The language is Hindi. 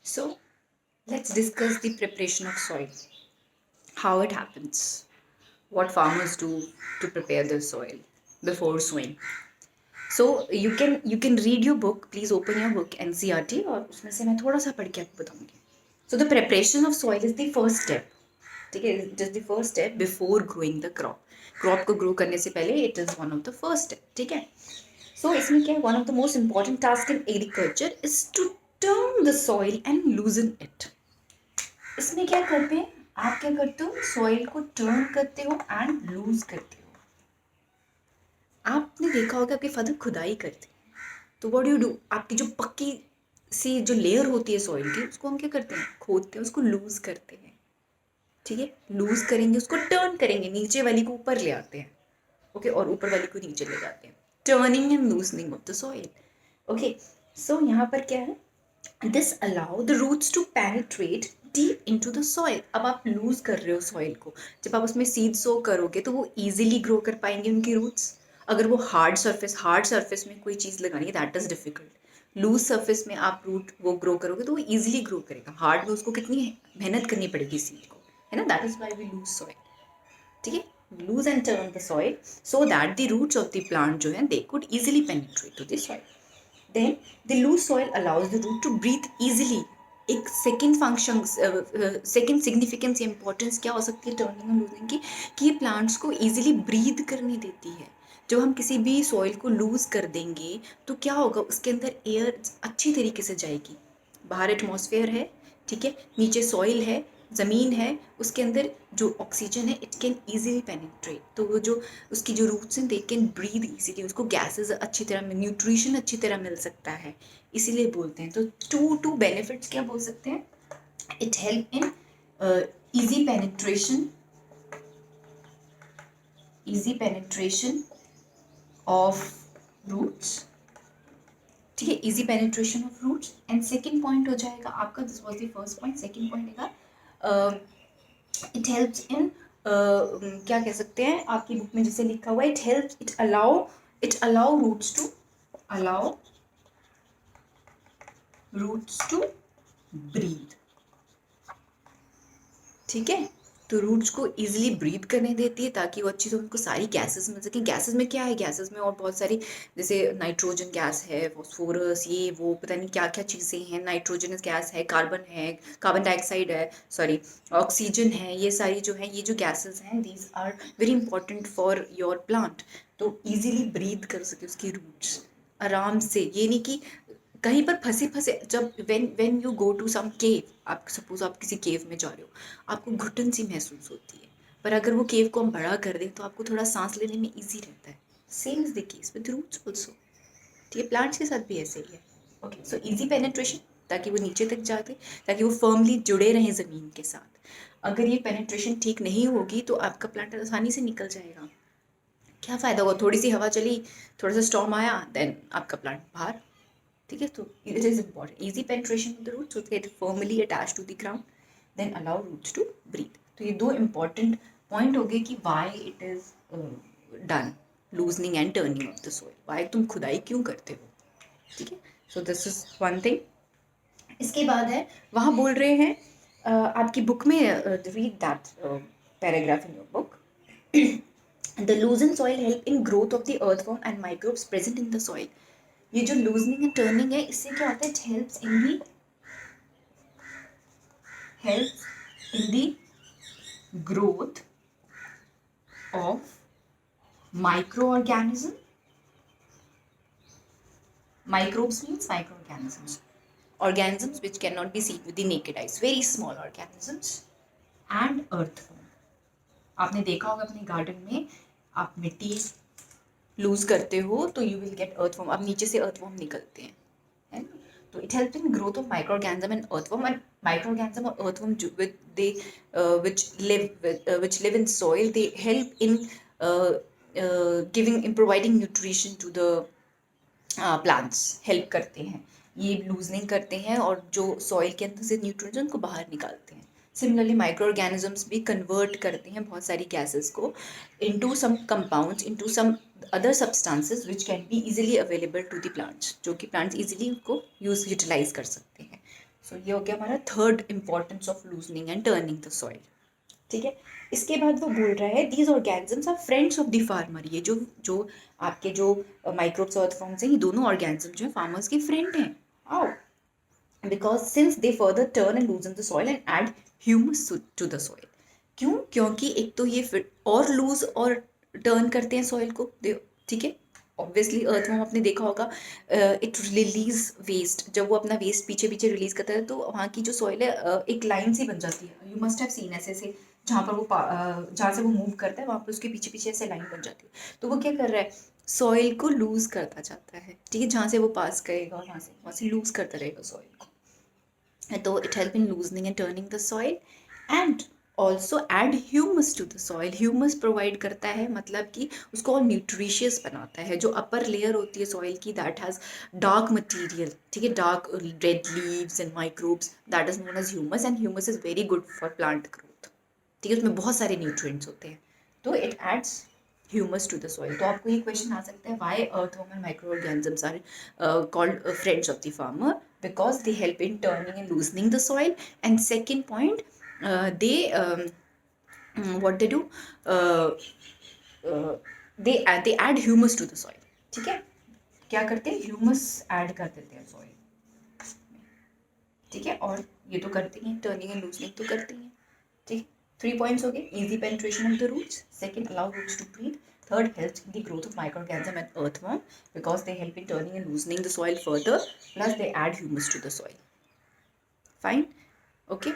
So let's discuss the preparation of soil, how it happens, what farmers do to prepare the soil before sowing. So you can read your book. Please open your book NCERT और उसमें से मैं थोड़ा सा पढ़ के आपको बताऊंगी. So the preparation of soil is the first step. ठीक है, it is the first step before growing the crop. Crop को grow करने से पहले it is one of the first step. ठीक है. So इसमें क्या है, one of the most important task in agriculture is to turn the soil and loosen it. इसमें क्या करते हैं, आप क्या करते हो, सॉइल को टर्न करते हो एंड लूज करते हो. आपने देखा होगा आपके फादर खुदाई करते हैं, तो व्हाट डू, आपकी जो पक्की सी जो लेयर होती है सॉइल की, उसको हम क्या करते हैं, खोदते हैं, उसको लूज करते हैं. ठीक है, लूज करेंगे, उसको टर्न करेंगे, नीचे वाली को ऊपर ले आते हैं. ओके, और ऊपर वाली को नीचे ले जाते हैं. Turning and loosening of the soil. Okay, so यहाँ पर क्या है, this allow the roots to penetrate deep into the soil. अब आप लूज कर रहे हो सॉइल को, जब आप उसमें सीड सो करोगे तो वो इजीली ग्रो कर पाएंगे उनकी रूट्स. अगर वो हार्ड सरफेस में कोई चीज़ लगानी है, that is difficult. Loose surface में आप रूट वो ग्रो करोगे तो वो इजीली ग्रो करेगा. हार्ड में उसको कितनी मेहनत करनी पड़ेगी सीड को, है ना. That is why we loose soil. ठीक है, loose and turn the soil so that the roots of the plant जो है they could easily penetrate to the soil. Then the loose soil allows the root to breathe easily. एक सेकेंड फंक्शन, सेकेंड सिग्निफिकेंस या इंपॉर्टेंस क्या हो सकती है टर्निंग और लूजिंग की, कि ये प्लांट्स को इजीली ब्रीथ करने देती है. जब हम किसी भी सॉइल को लूज कर देंगे तो क्या होगा, उसके अंदर एयर अच्छी तरीके से जाएगी. बाहर एटमॉस्फेयर है, ठीक है, न्नीचे सॉइल है, ज़मीन है, उसके अंदर जो ऑक्सीजन है इट कैन ईजिली पेनिट्रेट. तो वो जो उसकी जो रूट्स हैं दे कैन ब्रीद ईजिली, उसको गैसेज अच्छी तरह, न्यूट्रिशन अच्छी तरह मिल सकता है, इसीलिए बोलते हैं. तो टू बेनिफिट्स क्या बोल सकते हैं, it help in easy penetration of roots. ठीक है, easy penetration of roots. And second point हो जाएगा आपका, this was the first point. Second point है इट हेल्प्स इन, क्या कह सकते हैं, आपकी बुक में जैसे लिखा हुआ है, it allow roots to breathe. ठीक है, तो रूट्स को इजीली ब्रीथ करने देती है ताकि वो अच्छी से उनको सारी गैसेस मिल सके. गैसेस में क्या है, गैसेस में और बहुत सारी, जैसे नाइट्रोजन गैस है, फॉस्फोरस, ये वो पता नहीं क्या क्या चीज़ें हैं, नाइट्रोजनस गैस है, कार्बन डाइऑक्साइड है, सॉरी, ऑक्सीजन है, ये सारी जो है, ये जो गैसेस हैं, these are very important for your plant. तो ईजिली ब्रीथ कर सके उसकी रूट्स आराम से. ये नहीं कि कहीं पर फंसे, जब when you go to some केव, आप सपोज आप किसी केव में जा रहे हो, आपको घुटन सी महसूस होती है, पर अगर वो केव को हम बड़ा कर दें तो आपको थोड़ा सांस लेने में ईजी रहता है. Same is the case with roots also. ठीक है, प्लांट्स के साथ भी ऐसे ही है. ओके, सो ईजी पेनिट्रेशन, ताकि वो नीचे तक जाते, ताकि वो फर्मली जुड़े रहें ज़मीन के साथ. अगर ये पेनिट्रेशन ठीक नहीं होगी तो आपका प्लांट आसानी से निकल जाएगा. क्या फ़ायदा हुआ, थोड़ी सी हवा चली, थोड़ा सा स्टॉर्म आया, देन आपका प्लांट बाहर. ठीक है, तो it is important, easy penetration of the roots, get firmly attach to the ground, then allow roots to breathe. तो ये दो इम्पॉर्टेंट पॉइंट हो गए कि why it is done, loosening and turning of the soil, why तुम खुदाई क्यों करते हो. ठीक है, so this is one thing. इसके बाद है, वहाँ बोल रहे हैं, आपकी बुक में, read that paragraph in your book. The loosened soil help in growth of the earthworm and microbes present in the soil. ये जो लूजनिंग एंड टर्निंग है, इससे क्या होता है, it helps in the growth of micro organism. Microbes means micro organisms which cannot be seen with the naked eyes, very small organisms, and earthworm. आपने देखा होगा अपने गार्डन में, आप मिट्टी लूज करते हो तो यू विल गेट अर्थवर्म, अब नीचे से अर्थवर्म निकलते हैं, है ना. तो it help in growth of micro organism and earthworm. And micro organism और earthworm with they which live in soil, they help in providing nutrition to the plants. Help करते हैं, ये लूजनिंग करते हैं और जो सॉइल के अंदर से न्यूट्रिएंट्स उनको बाहर निकालते हैं. सिमिलरली माइक्रो ऑर्गेनिजम्स भी कन्वर्ट करते हैं बहुत सारी गैसेस को into some compounds, into some other substances which can be easily available to the plants, जो कि प्लांट्स इजीली उनको यूटिलाइज कर सकते हैं. सो ये हो गया हमारा third importance of loosening and turning the soil. ठीक है, इसके बाद वो बोल रहा है these organisms are friends of the farmer. ये जो जो आपके जो माइक्रोब्स और अर्थवॉर्म्स हैं, ये दोनों ऑर्गेनिज्म जो है फार्मर्स के फ्रेंड हैं। आओ, because since they further turn and loosen the soil and add humus to the soil। क्यों? क्योंकि एक तो ये फिर और लूज और टर्न करते हैं सॉइल को, ठीक है। ऑब्वियसली अर्थवर्म आपने देखा होगा, इट रिलीज वेस्ट। जब वो अपना वेस्ट पीछे पीछे रिलीज करता है तो वहाँ की जो सॉइल है एक लाइन सी बन जाती है। यू मस्ट हैव सीन ऐसे ऐसे, जहाँ पर वो जहाँ से वो मूव करता है वहाँ पर उसके पीछे पीछे ऐसे लाइन बन जाती है। तो वो क्या कर रहा है, सॉइल को लूज करता जाता है। ठीक है, जहाँ से वो पास करेगा वहाँ से लूज करता रहेगा सॉइल को। तो it help in loosening and turning the soil and also add humus to the soil। humus provide करता है, मतलब कि उसको और न्यूट्रिशियस बनाता है। जो अपर लेयर होती है सॉइल की, दैट हैज़ डार्क मटीरियल, ठीक है, dark red leaves and microbes, that is known as humus and humus is very good for plant growth. ठीक है, उसमें बहुत सारे न्यूट्रिएंट्स होते हैं, तो it adds humus to the soil. तो आपको ये क्वेश्चन आ सकता है, why earthworm and micro organisms are called friends of the farmer? Because they help in turning and loosening the soil, and second point, they what they do, uh, they add humus to the soil। ठीक है, क्या करते हैं, ह्यूमस ऐड कर देते हैं सॉइल। ठीक है, और ये तो करते ही हैं, टर्निंग एंड लूजनिंग तो करते ही हैं। ठीक, 3 पॉइंट्स हो गए। Easy penetration of the roots, second allow roots to breathe, third helps in the growth of microorganism and earthworm because they help in turning and loosening the soil further, plus they add humus to the soil। Fine, okay।